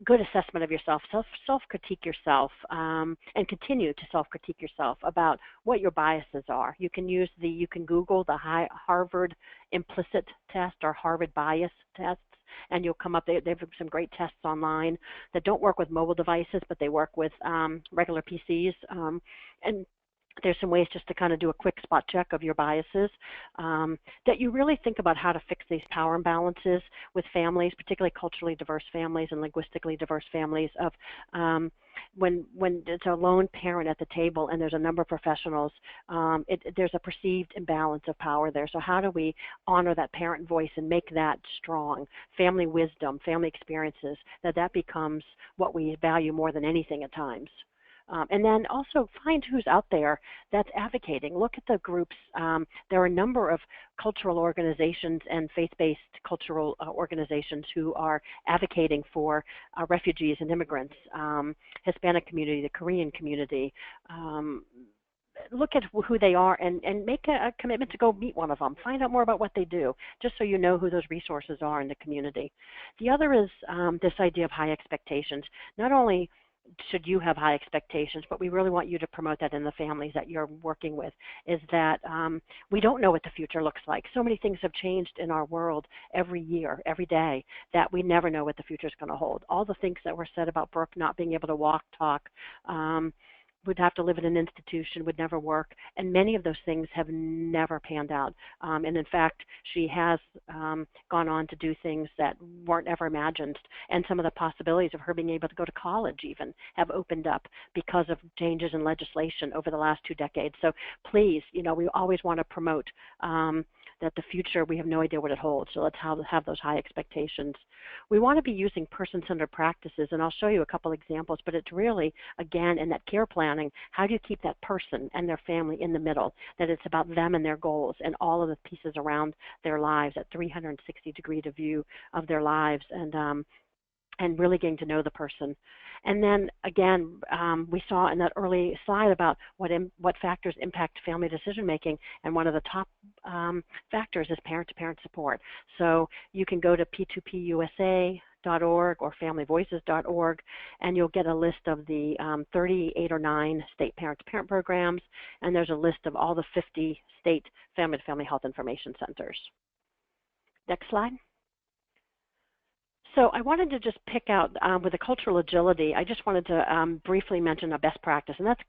good assessment of yourself, self-critique yourself, and continue to self-critique yourself about what your biases are. You can Google the Harvard implicit test or Harvard bias tests, and you'll come up, they have some great tests online that don't work with mobile devices, but they work with regular PCs, and there's some ways just to kind of do a quick spot check of your biases, that you really think about how to fix these power imbalances with families, particularly culturally diverse families and linguistically diverse families, of when it's a lone parent at the table and there's a number of professionals, there's a perceived imbalance of power there. So how do we honor that parent voice and make that strong? Family wisdom, family experiences, that becomes what we value more than anything at times. And then also find who's out there that's advocating. Look at the groups. There are a number of cultural organizations and faith-based cultural organizations who are advocating for refugees and immigrants, Hispanic community, the Korean community. Look at who they are and make a commitment to go meet one of them. Find out more about what they do, just so you know who those resources are in the community. The other is this idea of high expectations. Not only should you have high expectations, but we really want you to promote that in the families that you're working with, is that we don't know what the future looks like. So many things have changed in our world every year, every day, that we never know what the future is going to hold. All the things that were said about Brooke not being able to walk, talk, would have to live in an institution, would never work, and many of those things have never panned out. And in fact, she has gone on to do things that weren't ever imagined, and some of the possibilities of her being able to go to college even have opened up because of changes in legislation over the last 2 decades. So please, we always want to promote that the future, we have no idea what it holds, so let's have those high expectations. We want to be using person-centered practices, and I'll show you a couple examples, but it's really, again, in that care planning, how do you keep that person and their family in the middle, that it's about them and their goals and all of the pieces around their lives, that 360-degree view of their lives, and really getting to know the person. And then, again, we saw in that early slide about what factors impact family decision-making, and one of the top factors is parent-to-parent support. So you can go to p2pusa.org or familyvoices.org, and you'll get a list of the 38 or 9 state parent-to-parent programs, and there's a list of all the 50 state family-to-family health information centers. Next slide. So I wanted to just pick out, with the cultural agility, I just wanted to briefly mention a best practice, and that's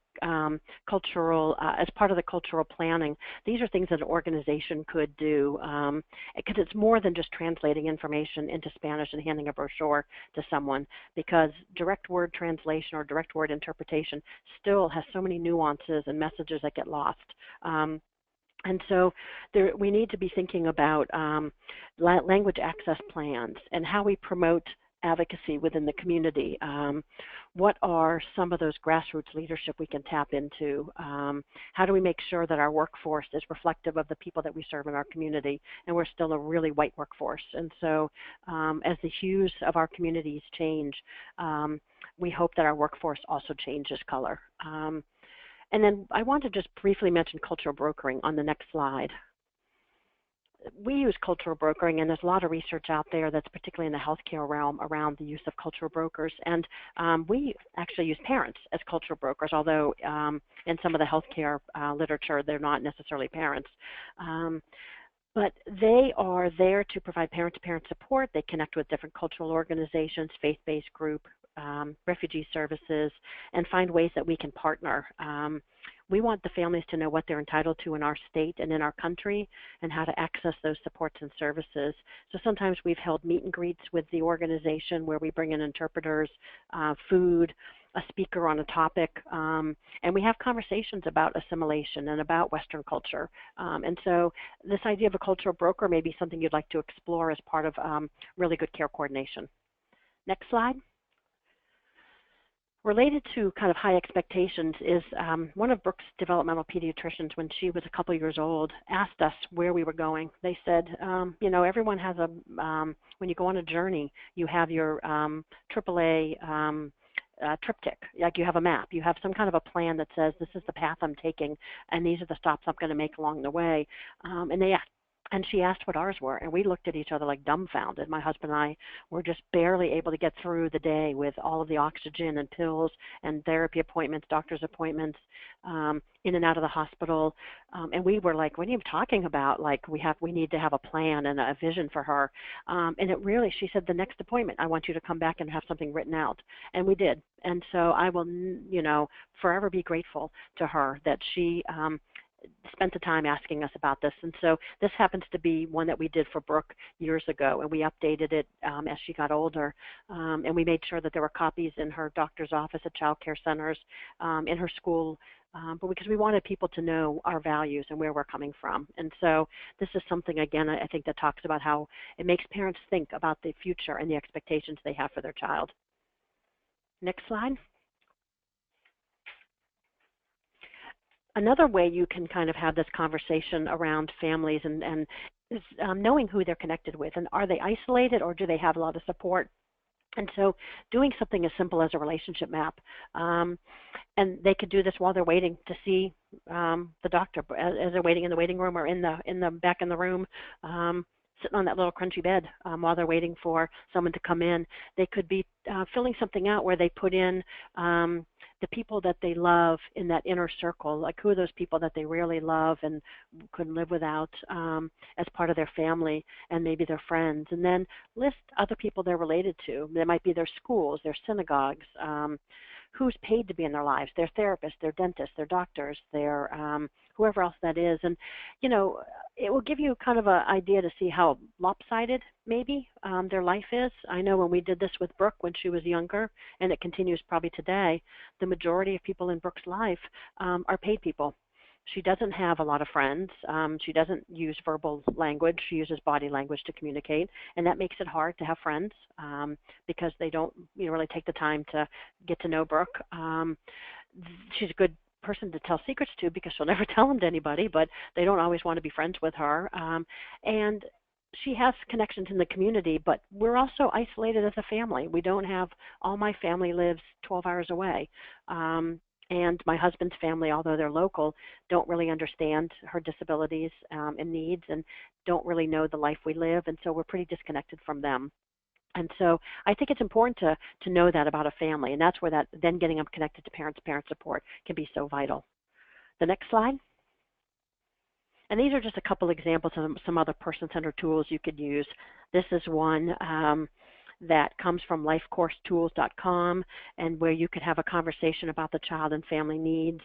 cultural, as part of the cultural planning. These are things that an organization could do, because it's more than just translating information into Spanish and handing a brochure to someone, because direct word translation or direct word interpretation still has so many nuances and messages that get lost. And so we need to be thinking about language access plans and how we promote advocacy within the community. What are some of those grassroots leadership we can tap into? How do we make sure that our workforce is reflective of the people that we serve in our community? And we're still a really white workforce. And so as the hues of our communities change, we hope that our workforce also changes color. And then I want to just briefly mention cultural brokering on the next slide. we use cultural brokering, and there's a lot of research out there that's particularly in the healthcare realm around the use of cultural brokers. And we actually use parents as cultural brokers, although in some of the healthcare literature, they're not necessarily parents. But they are there to provide parent-to-parent support. They connect with different cultural organizations, faith-based group, refugee services, and find ways that we can partner. We want the families to know what they're entitled to in our state and in our country and how to access those supports and services. So sometimes we've held meet and greets with the organization where we bring in interpreters, food, a speaker on a topic, and we have conversations about assimilation and about Western culture. And so this idea of a cultural broker may be something you'd like to explore as part of really good care coordination. Next slide. Related to kind of high expectations is one of Brooke's developmental pediatricians, when she was a couple years old, asked us where we were going. They said, you know, everyone has a, when you go on a journey, you have your AAA triptych, like you have a map. You have some kind of a plan that says this is the path I'm taking and these are the stops I'm going to make along the way. And she asked what ours were, and we looked at each other like dumbfounded. My husband and I were just barely able to get through the day with all of the oxygen and pills and therapy appointments, doctor's appointments, in and out of the hospital. And we were like, what are you talking about? Like, we need to have a plan and a vision for her. And it really, she said, the next appointment, I want you to come back and have something written out. And we did. And so I will, you know, forever be grateful to her that she spent the time asking us about this. And so this happens to be one that we did for Brooke years ago, and we updated it as she got older. And we made sure that there were copies in her doctor's office at child care centers, in her school, but because we wanted people to know our values and where we're coming from. And so this is something, again, I think that talks about how it makes parents think about the future and the expectations they have for their child. Next slide. Another way you can kind of have this conversation around families and is knowing who they're connected with, and are they isolated or do they have a lot of support? And so doing something as simple as a relationship map, and they could do this while they're waiting to see the doctor, as they're waiting in the waiting room or in the back in the room, sitting on that little crunchy bed while they're waiting for someone to come in. They could be filling something out where they put in the people that they love in that inner circle, like who are those people that they really love and couldn't live without as part of their family and maybe their friends. And then list other people they're related to. There might be their schools, their synagogues, who's paid to be in their lives, their therapists, their dentists, their doctors, their whoever else that is. And, you know, it will give you kind of an idea to see how lopsided maybe their life is. I know when we did this with Brooke when she was younger, and it continues probably today, the majority of people in Brooke's life are paid people. She doesn't have a lot of friends. She doesn't use verbal language. She uses body language to communicate, and that makes it hard to have friends because they don't really take the time to get to know Brooke. She's a good person to tell secrets to because she'll never tell them to anybody, but they don't always want to be friends with her. And she has connections in the community, but we're also isolated as a family. We don't have, all my family lives 12 hours away. And my husband's family, although they're local, don't really understand her disabilities and needs and don't really know the life we live, and so we're pretty disconnected from them. And so I think it's important to know that about a family, and that's where that then getting them connected to parent support can be so vital. The next slide. And these are just a couple examples of some other person-centered tools you could use. This is one that comes from lifecoursetools.com, and where you could have a conversation about the child and family needs.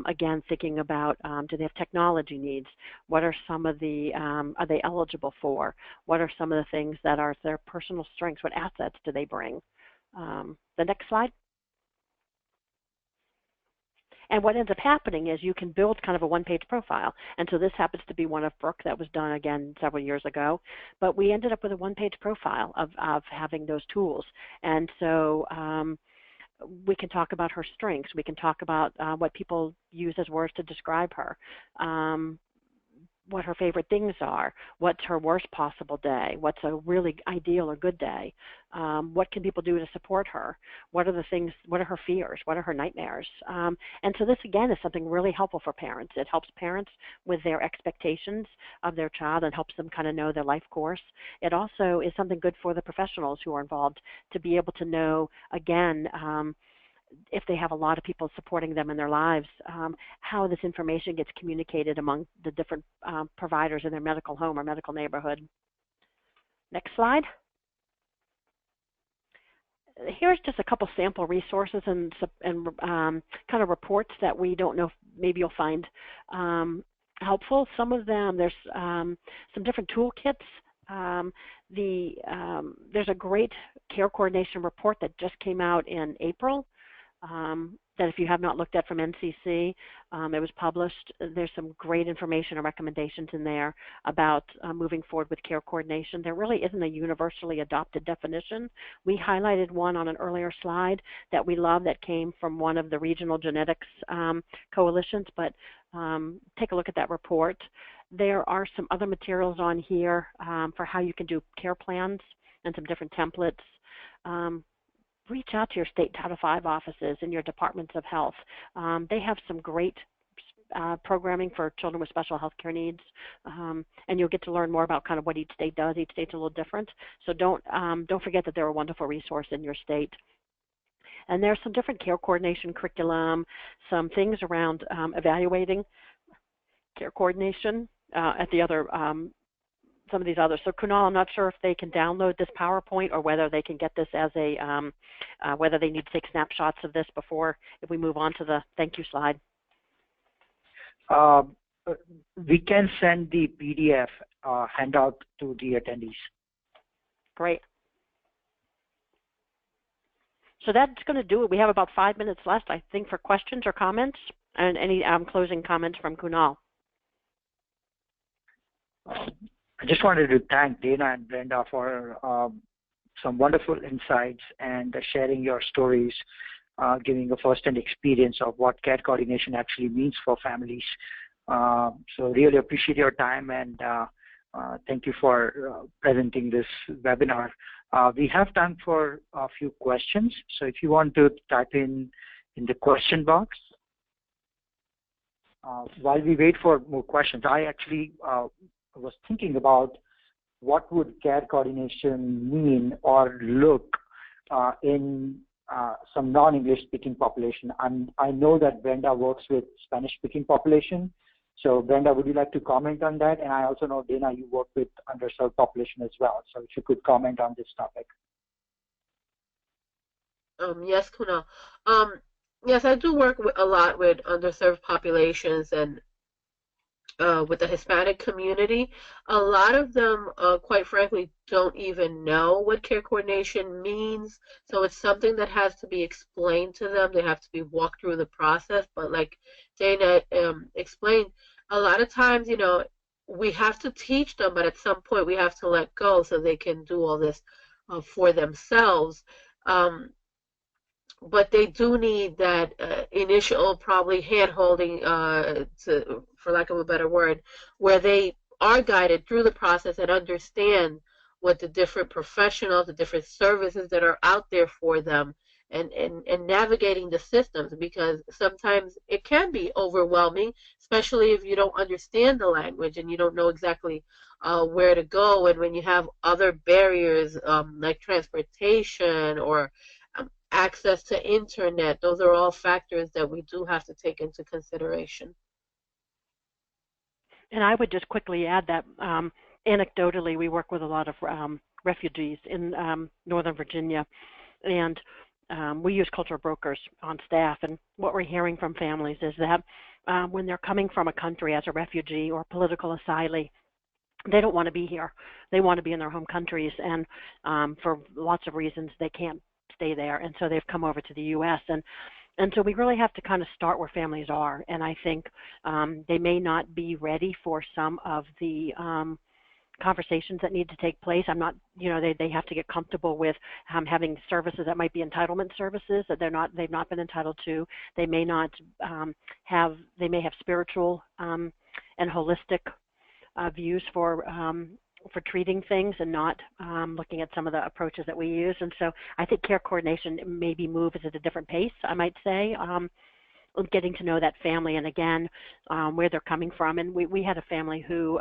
Again, thinking about, do they have technology needs? What are some of the, are they eligible for? What are some of the things that are their personal strengths? What assets do they bring? The next slide. And what ends up happening is you can build kind of a one-page profile. And so this happens to be one of Brooke that was done, again, several years ago. But we ended up with a one-page profile of having those tools. And so we can talk about her strengths. We can talk about what people use as words to describe her. what her favorite things are, what's her worst possible day, what's a really ideal or good day, what can people do to support her, what are the things, what are her fears, what are her nightmares. And so this, again, is something really helpful for parents. It helps parents with their expectations of their child and helps them kind of know their life course. It also is something good for the professionals who are involved to be able to know, again, if they have a lot of people supporting them in their lives, how this information gets communicated among the different providers in their medical home or medical neighborhood. Next slide. Here's just a couple sample resources and kind of reports that we don't know if maybe you'll find helpful. Some of them, there's some different toolkits. There's a great care coordination report that just came out in April. That if you have not looked at from NCC, it was published. There's some great information and recommendations in there about moving forward with care coordination. There really isn't a universally adopted definition. We highlighted one on an earlier slide that we love that came from one of the regional genetics coalitions, but take a look at that report. There are some other materials on here for how you can do care plans and some different templates. Reach out to your state Title V offices and your departments of health. They have some great programming for children with special health care needs, and you'll get to learn more about kind of what each state does. Each state's a little different, so don't forget that they're a wonderful resource in your state. And there's some different care coordination curriculum, some things around evaluating care coordination at the other some of these others. So Kunal, I'm not sure if they can download this PowerPoint or whether they can get this as a, whether they need to take snapshots of this before, if we move on to the thank you slide. We can send the PDF handout to the attendees. Great. So that's going to do it. We have about 5 minutes left, I think, for questions or comments, and any closing comments from Kunal. I just wanted to thank Dana and Brenda for some wonderful insights and sharing your stories, giving a first-hand experience of what care coordination actually means for families. So really appreciate your time, and thank you for presenting this webinar. We have time for a few questions, so if you want to type in the question box. While we wait for more questions, I actually was thinking about what would care coordination mean or look in some non-English speaking population. I know that Brenda works with Spanish speaking population. So Brenda, would you like to comment on that? And I also know, Dana, you work with underserved population as well. So if you could comment on this topic. Yes, Kunal. Yes, I do work a lot with underserved populations and with the Hispanic community. A lot of them, quite frankly, don't even know what care coordination means. So it's something that has to be explained to them. They have to be walked through the process. But like Dana explained, a lot of times, you know, we have to teach them, but at some point we have to let go so they can do all this for themselves. But they do need that initial, probably hand-holding, for lack of a better word, where they are guided through the process and understand what the different professionals, the different services that are out there for them, and navigating the systems, because sometimes it can be overwhelming, especially if you don't understand the language and you don't know exactly where to go, and when you have other barriers like transportation or access to internet. Those are all factors that we do have to take into consideration. And I would just quickly add that anecdotally, we work with a lot of refugees in Northern Virginia, and we use cultural brokers on staff. And what we're hearing from families is that when they're coming from a country as a refugee or political asylee, they don't want to be here. They want to be in their home countries, and for lots of reasons, they can't stay there, and so they've come over to the U.S. And so we really have to kind of start where families are, and I think they may not be ready for some of the conversations that need to take place. I'm not, you know, they have to get comfortable with having services that might be entitlement services that they've not been entitled to. They may not they may have spiritual and holistic views for treating things and not looking at some of the approaches that we use. And so I think care coordination maybe moves at a different pace, I might say, getting to know that family and, again, where they're coming from. And we had a family who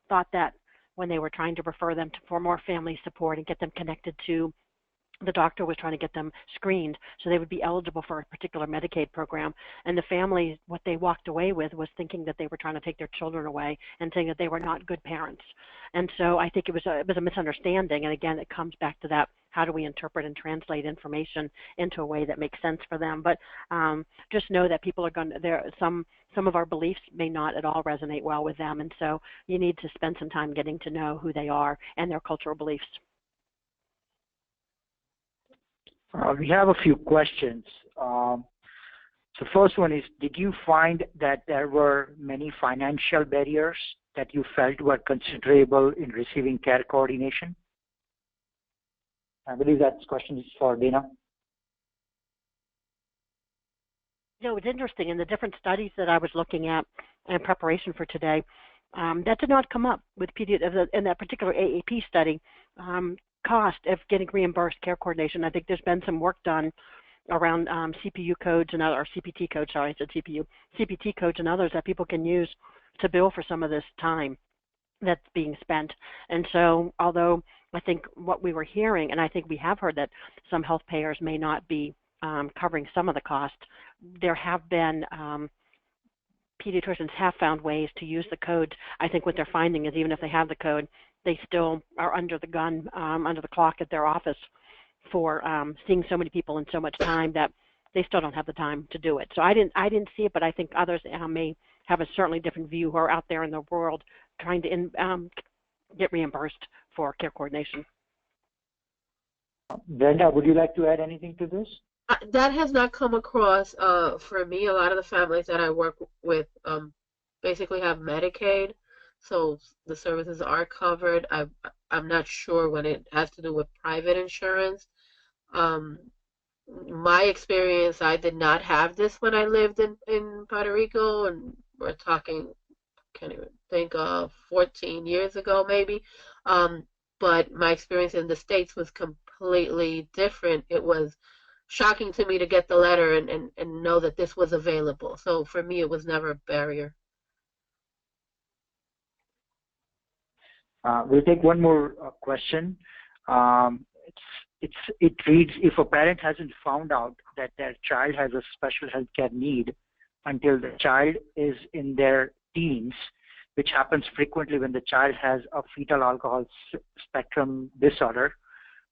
thought that when they were trying to refer them for more family support and get them connected to, the doctor was trying to get them screened so they would be eligible for a particular Medicaid program. And the family, what they walked away with was thinking that they were trying to take their children away and saying that they were not good parents. And so I think it was a misunderstanding. And again, it comes back to that: how do we interpret and translate information into a way that makes sense for them? But just know that people are going to, some of our beliefs may not at all resonate well with them. And so you need to spend some time getting to know who they are and their cultural beliefs. We have a few questions. So first one is, did you find that there were many financial barriers that you felt were considerable in receiving care coordination? I believe that question is for Dana. You know, it's interesting. In the different studies that I was looking at in preparation for today, that did not come up with in that particular AAP study. Cost of getting reimbursed care coordination. I think there's been some work done around CPU codes and other, or CPT codes, sorry, I said CPU, CPT codes and others that people can use to bill for some of this time that's being spent. And so, although I think what we were hearing, and I think we have heard that some health payers may not be covering some of the cost, there have been pediatricians have found ways to use the code. I think what they're finding is even if they have the code, they still are under the gun, under the clock at their office for seeing so many people in so much time that they still don't have the time to do it. So I didn't see it, but I think others may have a certainly different view who are out there in the world trying to get reimbursed for care coordination. Brenda, would you like to add anything to this? That has not come across for me. A lot of the families that I work with basically have Medicaid, so the services are covered. I'm not sure when it has to do with private insurance. My experience, I did not have this when I lived in Puerto Rico, and we're talking, can't even think of 14 years ago maybe. But my experience in the States was completely different. It was shocking to me to get the letter and know that this was available. So for me, it was never a barrier. We'll take one more question. It reads, if a parent hasn't found out that their child has a special healthcare need until the child is in their teens, which happens frequently when the child has a fetal alcohol spectrum disorder,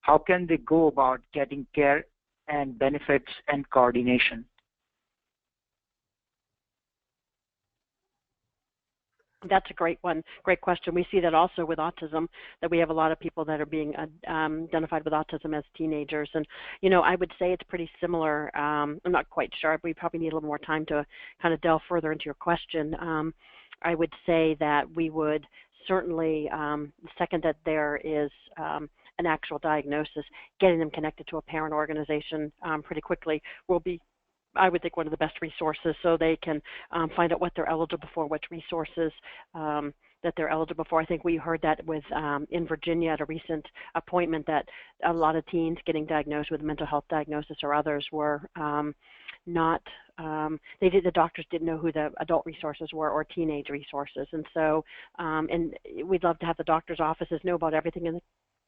how can they go about getting care and benefits and coordination? That's a great one. Great question. We see that also with autism, that we have a lot of people that are being identified with autism as teenagers. And, you know, I would say it's pretty similar. I'm not quite sure. We probably need a little more time to kind of delve further into your question. I would say that we would certainly, the second that there is an actual diagnosis, getting them connected to a parent organization pretty quickly will be, I would think, one of the best resources, so they can find out what they're eligible for, which resources that they're eligible for. I think we heard that with in Virginia at a recent appointment, that a lot of teens getting diagnosed with a mental health diagnosis or others were not, the doctors didn't know who the adult resources were or teenage resources. And so, and we'd love to have the doctor's offices know about everything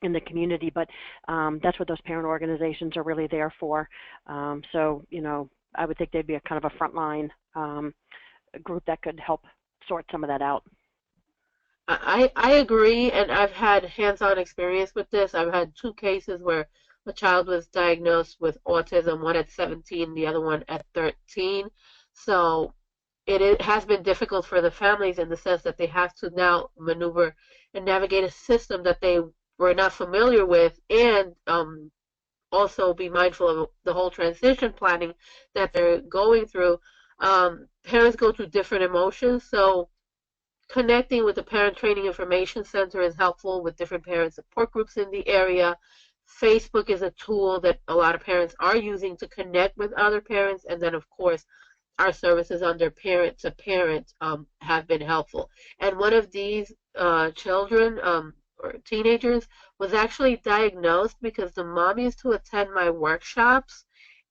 in the community, but that's what those parent organizations are really there for. So, you know, I would think they'd be a kind of a frontline group that could help sort some of that out. I agree, and I've had hands-on experience with this. I've had two cases where a child was diagnosed with autism, one at 17, the other one at 13. So it has been difficult for the families in the sense that they have to now maneuver and navigate a system that they were not familiar with, and also be mindful of the whole transition planning that they're going through. Parents go through different emotions, so connecting with the Parent Training Information Center is helpful, with different parent support groups in the area. Facebook is a tool that a lot of parents are using to connect with other parents, and then of course our services under Parent to Parent have been helpful. And one of these children or teenagers was actually diagnosed because the mom used to attend my workshops,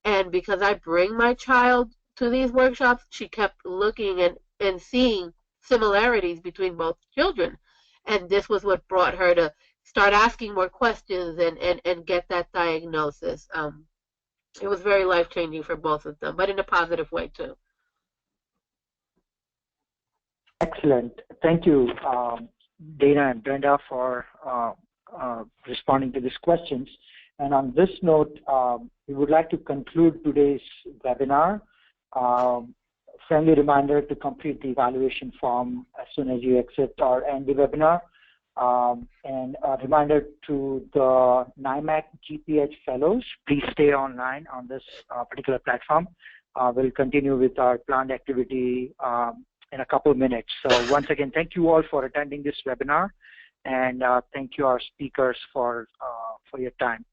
and because I bring my child to these workshops, she kept looking and seeing similarities between both children. And this was what brought her to start asking more questions and get that diagnosis. It was very life-changing for both of them, but in a positive way, too. Excellent. Thank you, Dana and Brenda, for responding to these questions. And on this note, we would like to conclude today's webinar. Friendly reminder to complete the evaluation form as soon as you exit or end the webinar. And a reminder to the NIMAC GPH Fellows, please stay online on this particular platform. We'll continue with our planned activity in a couple of minutes. So once again, thank you all for attending this webinar, and thank you our speakers for your time.